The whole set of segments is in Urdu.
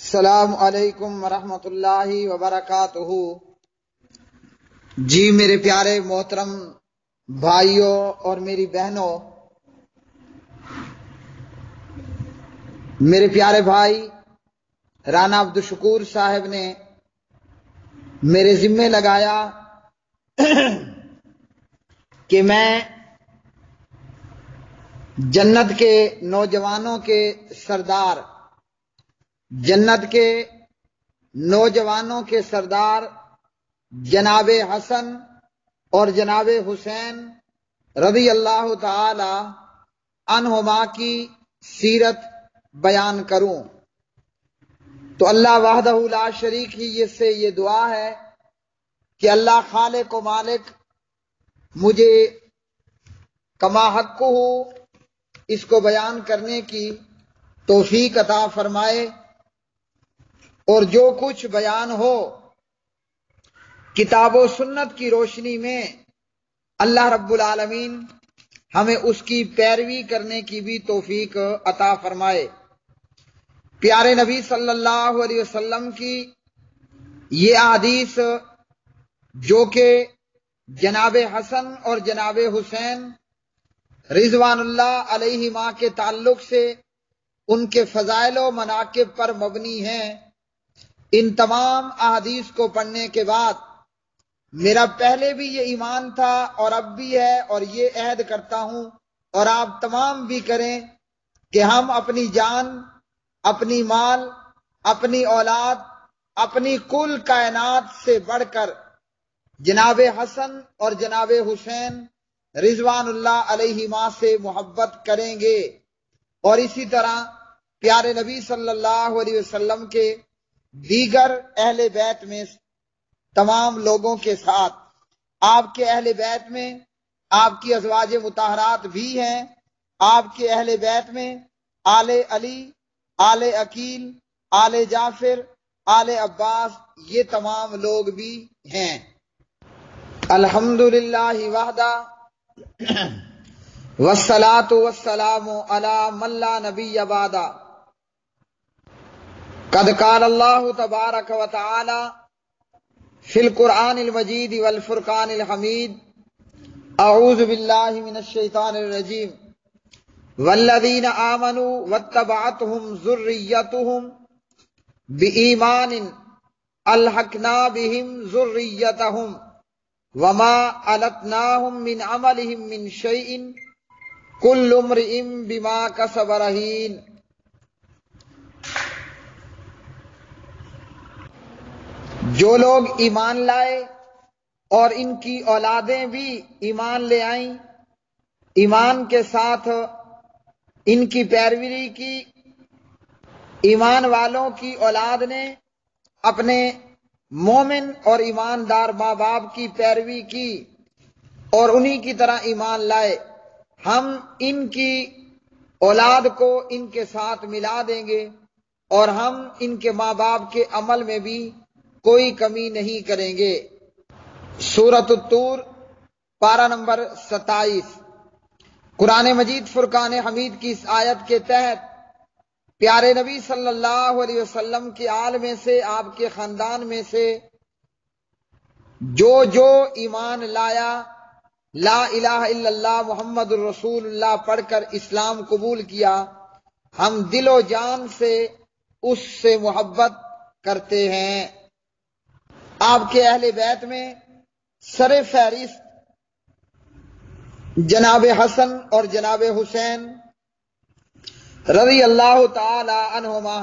السلام علیکم ورحمۃ اللہ وبرکاتہ۔ جی میرے پیارے محترم بھائیوں اور میری بہنوں، میرے پیارے بھائی رانا عبدالشکور صاحب نے میرے ذمے لگایا کہ میں جنت کے نوجوانوں کے سردار، جنت کے نوجوانوں کے سردار جناب حسن اور جناب حسین رضی اللہ تعالی عنہما کی سیرت بیان کروں۔ تو اللہ وحدہ لا شریک ہی سے یہ دعا ہے کہ اللہ خالق و مالک مجھے کما حق ہو اس کو بیان کرنے کی توفیق عطا فرمائے، اور جو کچھ بیان ہو کتاب و سنت کی روشنی میں اللہ رب العالمین ہمیں اس کی پیروی کرنے کی بھی توفیق عطا فرمائے۔ پیارے نبی صلی اللہ علیہ وسلم کی یہ احادیث جو کہ جناب حسن اور جناب حسین رضوان اللہ علیہما کے تعلق سے ان کے فضائل و مناقب پر مبنی ہیں، ان تمام احادیث کو پڑھنے کے بعد میرا پہلے بھی یہ ایمان تھا اور اب بھی ہے، اور یہ عہد کرتا ہوں اور آپ تمام بھی کریں کہ ہم اپنی جان، اپنی مال، اپنی اولاد، اپنی کل کائنات سے بڑھ کر جناب حسن اور جناب حسین رضوان اللہ علیہما سے محبت کریں گے، اور اسی طرح پیارے نبی صلی اللہ علیہ وسلم کے دیگر اہل بیت میں تمام لوگوں کے ساتھ، آپ کے اہل بیت میں آپ کی ازواج مطہرات بھی ہیں، آپ کے اہل بیت میں آل علی، آل عقیل، آل جعفر، آل عباس، یہ تمام لوگ بھی ہیں۔ الحمدللہ وحدہ والصلاة والسلام علی من لا نبی بعدہ۔ قد قال اللہ تبارک و تعالی فی القرآن المجید والفرقان الحمید، اعوذ باللہ من الشیطان الرجیم، والذین آمنوا واتبعتهم ذریتهم بإیمان الحقنا بهم ذریتهم وما علتناهم من عملهم من شیء کل امرئ بما کسب رہین۔ جو لوگ ایمان لائے اور ان کی اولادیں بھی ایمان لے آئیں، ایمان کے ساتھ ان کی پیروی کی، ایمان والوں کی اولاد نے اپنے مومن اور ایماندار ماں باپ کی پیروی کی اور انہی کی طرح ایمان لائے، ہم ان کی اولاد کو ان کے ساتھ ملا دیں گے اور ہم ان کے ماں باپ کے عمل میں بھی کوئی کمی نہیں کریں گے۔ سورۃ الطور پارہ نمبر 27۔ قرآن مجید فرقان حمید کی اس آیت کے تحت پیارے نبی صلی اللہ علیہ وسلم کے آل میں سے، آپ کے خاندان میں سے جو ایمان لایا، لا الہ الا اللہ محمد الرسول اللہ پڑھ کر اسلام قبول کیا، ہم دل و جان سے اس سے محبت کرتے ہیں۔ آپ کے اہل بیت میں سر فہرست جناب حسن اور جناب حسین رضی اللہ تعالی عنہما۔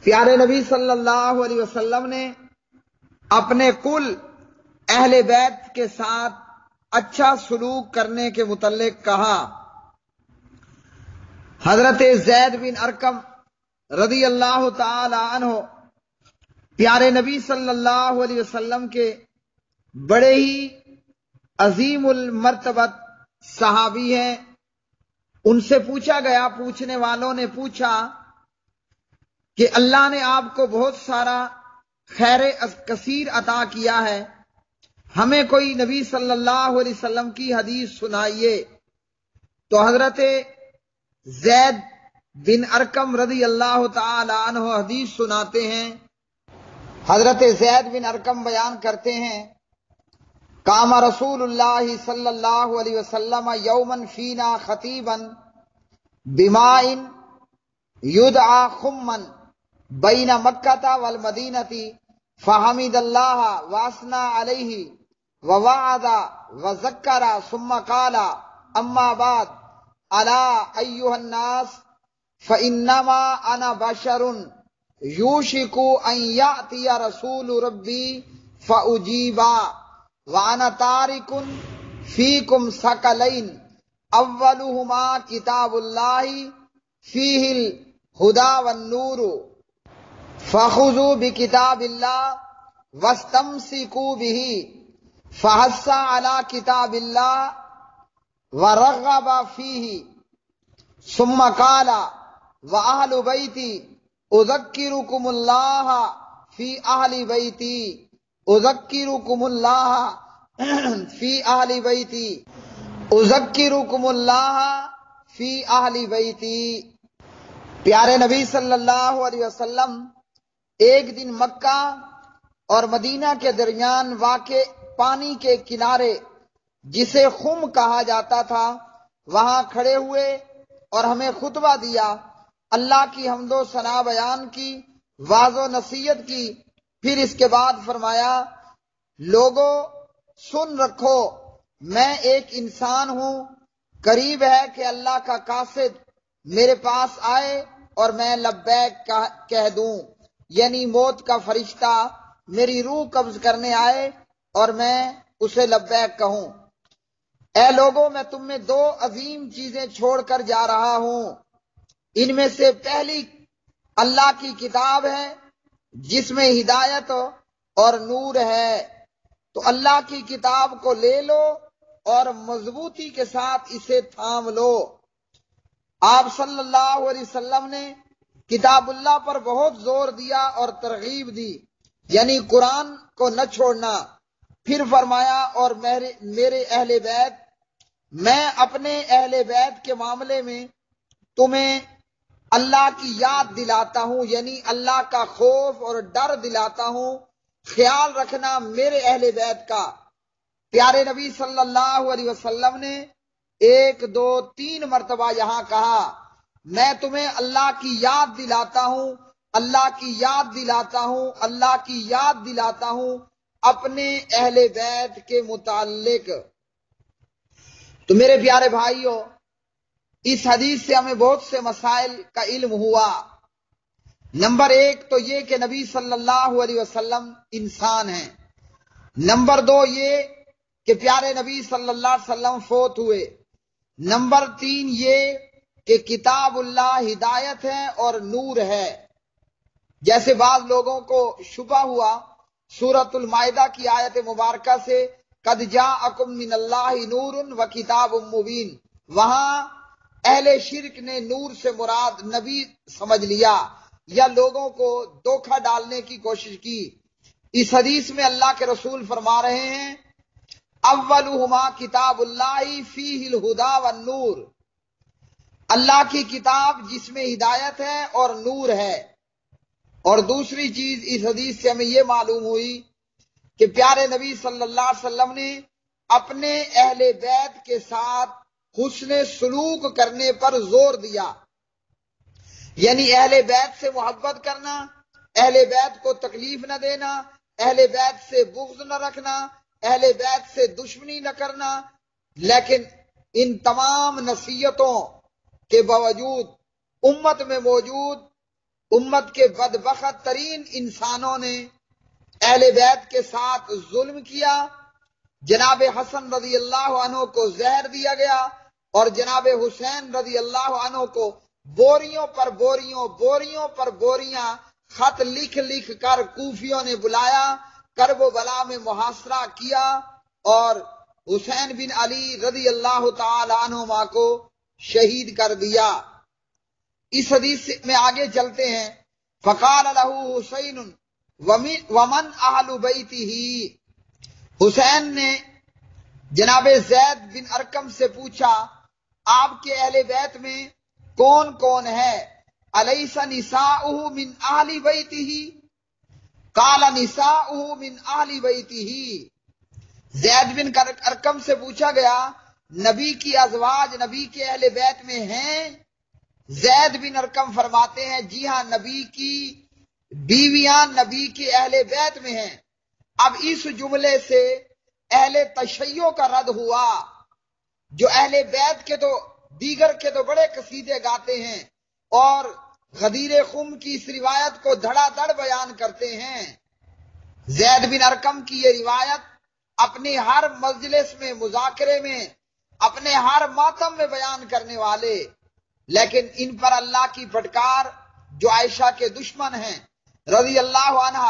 پیارے نبی صلی اللہ علیہ وسلم نے اپنے کل اہل بیت کے ساتھ اچھا سلوک کرنے کے متعلق کہا۔ حضرت زید بن ارقم رضی اللہ تعالی عنہ پیارے نبی صلی اللہ علیہ وسلم کے بڑے ہی عظیم المرتبت صحابی ہیں۔ ان سے پوچھا گیا، پوچھنے والوں نے پوچھا کہ اللہ نے آپ کو بہت سارا خیر کثیر عطا کیا ہے، ہمیں کوئی نبی صلی اللہ علیہ وسلم کی حدیث سنائیے۔ تو حضرت زید بن ارقم رضی اللہ تعالی عنہ حدیث سناتے ہیں، حضرت زید بن ارقم بیان کرتے ہیں، قام رسول اللہ صلی اللہ علیہ وسلم یومن فینا خطیبا بماء یدعا خمن بین مکہ والمدینہ فحمد اللہ واسنا علیہ ووعد وذکر ثم قال اما بعد الا ایها الناس فانما انا بشر یوشک ان یأتی رسول ربی فاجیبا وانا تارک فیکم ثقلین اولہما کتاب اللہ فیہ الہدی والنور فخذوا بکتاب اللہ واستمسکوا بہ فحث علی کتاب اللہ ورغب فیہ ثم قال وأہل بیتی اذکرکم اللہ فی اہل بیتی اذکرکم اللہ فی اہل بیتی اذکرکم اللہ فی اہل بیتی۔ پیارے نبی صلی اللہ علیہ وسلم ایک دن مکہ اور مدینہ کے درمیان واقع پانی کے کنارے جسے خم کہا جاتا تھا وہاں کھڑے ہوئے اور ہمیں خطبہ دیا، اللہ کی حمد و ثنا بیان کی، واعظ و نصیحت کی، پھر اس کے بعد فرمایا لوگوں سن رکھو، میں ایک انسان ہوں، قریب ہے کہ اللہ کا قاصد میرے پاس آئے اور میں لبیک کہہ دوں، یعنی موت کا فرشتہ میری روح قبض کرنے آئے اور میں اسے لبیک کہوں۔ اے لوگوں میں تم میں دو عظیم چیزیں چھوڑ کر جا رہا ہوں، ان میں سے پہلی اللہ کی کتاب ہے جس میں ہدایت اور نور ہے، تو اللہ کی کتاب کو لے لو اور مضبوطی کے ساتھ اسے تھام لو۔ آپ صلی اللہ علیہ وسلم نے کتاب اللہ پر بہت زور دیا اور ترغیب دی، یعنی قرآن کو نہ چھوڑنا۔ پھر فرمایا اور میرے اہل بیت، میں اپنے اہل بیت کے معاملے میں تمہیں اللہ کی یاد دلاتا ہوں، یعنی اللہ کا خوف اور ڈر دلاتا ہوں، خیال رکھنا میرے اہل بیت کا۔ پیارے نبی صلی اللہ علیہ وسلم نے 1 2 3 مرتبہ یہاں کہا میں تمہیں اللہ کی یاد دلاتا ہوں، اللہ کی یاد دلاتا ہوں، اللہ کی یاد دلاتا ہوں اپنے اہل بیت کے متعلق۔ تو میرے پیارے بھائیوں، اس حدیث سے ہمیں بہت سے مسائل کا علم ہوا۔ نمبر 1 تو یہ کہ نبی صلی اللہ علیہ وسلم انسان ہیں۔ نمبر 2 یہ کہ پیارے نبی صلی اللہ علیہ وسلم فوت ہوئے۔ نمبر 3 یہ کہ کتاب اللہ ہدایت ہے اور نور ہے۔ جیسے بعض لوگوں کو شبہ ہوا سورۃ المائدہ کی آیت مبارکہ سے قد جاءکم من اللہ نور و کتاب مبین، وہاں اہل شرک نے نور سے مراد نبی سمجھ لیا یا لوگوں کو دھوکہ ڈالنے کی کوشش کی۔ اس حدیث میں اللہ کے رسول فرما رہے ہیں اولہما کتاب اللہ فیہ الہدی والنور، اللہ کی کتاب جس میں ہدایت ہے اور نور ہے۔ اور دوسری چیز اس حدیث سے ہمیں یہ معلوم ہوئی کہ پیارے نبی صلی اللہ علیہ وسلم نے اپنے اہل بیت کے ساتھ حسن سلوک کرنے پر زور دیا، یعنی اہل بیت سے محبت کرنا، اہل بیت کو تکلیف نہ دینا، اہل بیت سے بغض نہ رکھنا، اہل بیت سے دشمنی نہ کرنا۔ لیکن ان تمام نصیحتوں کے باوجود امت میں موجود امت کے بدبخت ترین انسانوں نے اہل بیت کے ساتھ ظلم کیا۔ جناب حسن رضی اللہ عنہ کو زہر دیا گیا اور جناب حسین رضی اللہ عنہ کو بوریوں پر بوریاں خط لکھ لکھ کر کوفیوں نے بلایا، کرب و بلا میں محاصرہ کیا اور حسین بن علی رضی اللہ تعالی عنہما کو شہید کر دیا۔ اس حدیث میں آگے چلتے ہیں، فقال له حسین ومن اہل بیتہ، حسین نے جناب زید بن ارقم سے پوچھا آپ کے اہل بیت میں کون کون ہے؟ الیس نساؤہ من اہل بیتہ؟ قال نساؤہ من اہل بیتہ۔ زید بن ارقم سے پوچھا گیا نبی کی ازواج نبی کے اہل بیت میں ہیں؟ زید بن ارقم فرماتے ہیں جی ہاں، نبی کی بیویاں نبی کے اہل بیت میں ہیں۔ اب اس جملے سے اہل تشیع کا رد ہوا، جو اہل بیت کے تو دیگر کے تو بڑے قصیدے گاتے ہیں اور غدیر خم کی اس روایت کو دھڑا دھڑ بیان کرتے ہیں۔ زید بن ارقم کی یہ روایت اپنی ہر مجلس میں، مذاکرے میں، اپنے ہر ماتم میں بیان کرنے والے، لیکن ان پر اللہ کی پھٹکار جو عائشہ کے دشمن ہیں رضی اللہ عنہ۔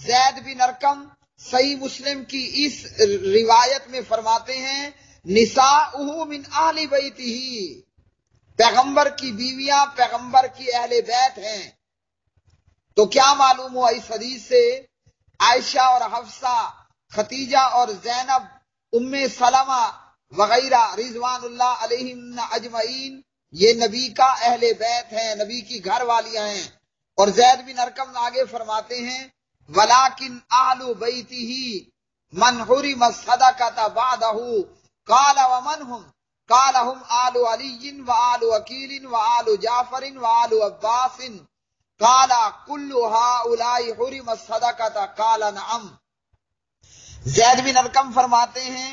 زید بن ارقم صحیح مسلم کی اس روایت میں فرماتے ہیں نساؤہ من اہل بیتہ، پیغمبر کی بیویاں پیغمبر کی اہل بیت ہیں۔ تو کیا معلوم ہوا اس حدیث سے؟ عائشہ اور حفصہ، ختیجہ اور زینب، ام سلمہ وغیرہ رضوان اللہ علیہم اجمعین یہ نبی کا اہل بیت ہیں، نبی کی گھر والیاں ہیں۔ اور زید بن ارقم آگے فرماتے ہیں ولیکن اہل بیتہ من حرم الصدقۃ بعدہ قال ومن هم؟ قال هم آل علی و آل عقیل و آل جعفر و آل عباس قال کل ہؤلاء حرم الصدقۃ قال نعم۔ زید بن ارقم فرماتے ہیں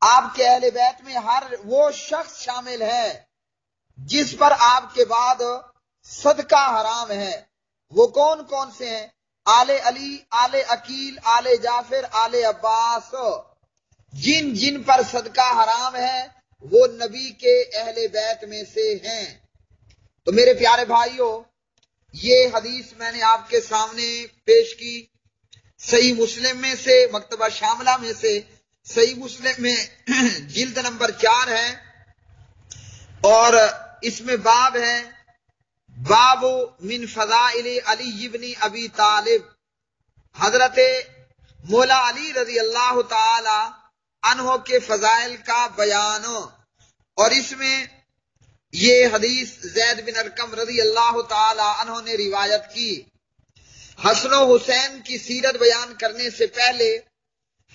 آپ کے اہل بیت میں ہر وہ شخص شامل ہے جس پر آپ کے بعد صدقہ حرام ہے۔ وہ کون کون سے ہیں؟ آل علی، آل عقیل، آل جعفر، آل عباس۔ جن جن پر صدقہ حرام ہے وہ نبی کے اہل بیت میں سے ہیں۔ تو میرے پیارے بھائیوں، یہ حدیث میں نے آپ کے سامنے پیش کی صحیح مسلم میں سے، مکتبہ شاملہ میں سے۔ صحیح مسلم میں جلد نمبر 4 ہے اور اس میں باب ہے باب من فضائل علی ابن ابی طالب، حضرت مولا علی رضی اللہ تعالی عنہ کے فضائل کا بیان۔ اور اس میں یہ حدیث زید بن ارقم رضی اللہ تعالی عنہ نے روایت کی۔ حسن و حسین کی سیرت بیان کرنے سے پہلے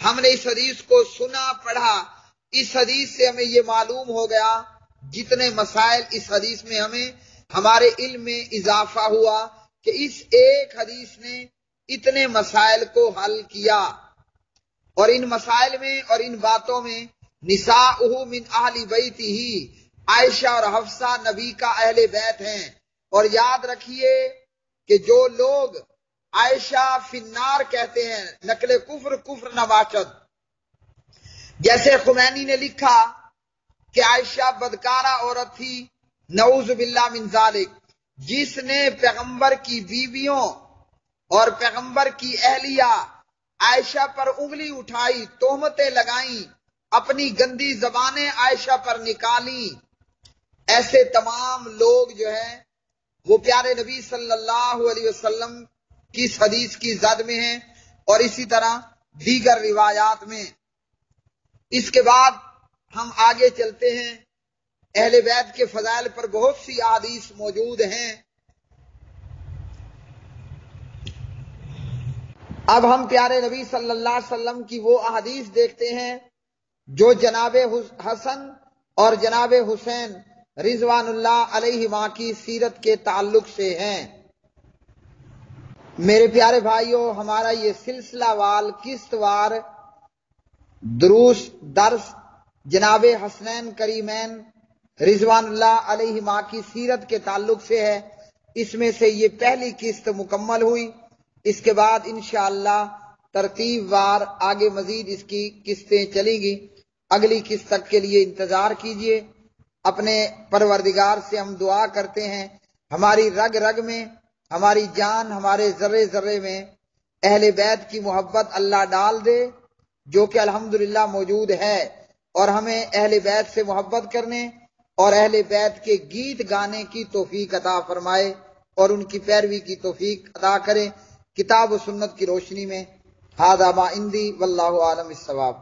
ہم نے اس حدیث کو سنا، پڑھا۔ اس حدیث سے ہمیں یہ معلوم ہو گیا جتنے مسائل اس حدیث میں ہمیں ہمارے علم میں اضافہ ہوا کہ اس ایک حدیث نے اتنے مسائل کو حل کیا۔ اور ان مسائل میں اور ان باتوں میں نساؤہ من اہل بیتہ، عائشہ اور حفصہ نبی کا اہل بیت ہیں۔ اور یاد رکھیے کہ جو لوگ عائشہ فی النار کہتے ہیں، نقل کفر کفر نباشد، جیسے خمینی نے لکھا کہ عائشہ بدکارہ عورت تھی، نعوذ باللہ من ذالک، جس نے پیغمبر کی بیویوں اور پیغمبر کی اہلیہ عائشہ پر انگلی اٹھائی، تہمتیں لگائیں، اپنی گندی زبانیں عائشہ پر نکالی۔ ایسے تمام لوگ جو ہیں وہ پیارے نبی صلی اللہ علیہ وسلم کی اس حدیث کی زد میں ہیں اور اسی طرح دیگر روایات میں۔ اس کے بعد ہم آگے چلتے ہیں۔ اہل بیت کے فضائل پر بہت سی احادیث موجود ہیں۔ اب ہم پیارے نبی صلی اللہ علیہ وسلم کی وہ احادیث دیکھتے ہیں جو جناب حسن اور جناب حسین رضوان اللہ علیہما کی سیرت کے تعلق سے ہیں۔ میرے پیارے بھائیوں، ہمارا یہ سلسلہ وال قسط وار دروس درس جناب حسنین کریمین رضوان اللہ علیہما کی سیرت کے تعلق سے ہے۔ اس میں سے یہ پہلی قسط مکمل ہوئی۔ اس کے بعد انشاءاللہ ترتیب وار آگے مزید اس کی قسطیں چلیں گی۔ اگلی قسط تک کے لیے انتظار کیجئے۔ اپنے پروردگار سے ہم دعا کرتے ہیں ہماری رگ رگ میں، ہماری جان، ہمارے ذرے ذرے میں اہل بیت کی محبت اللہ ڈال دے، جو کہ الحمدللہ موجود ہے، اور ہمیں اہل بیت سے محبت کرنے اور اہل بیت کے گیت گانے کی توفیق عطا فرمائے اور ان کی پیروی کی توفیق عطا کرے کتاب و سنت کی روشنی میں۔ ھذا ما عندی واللہ اعلم الصواب۔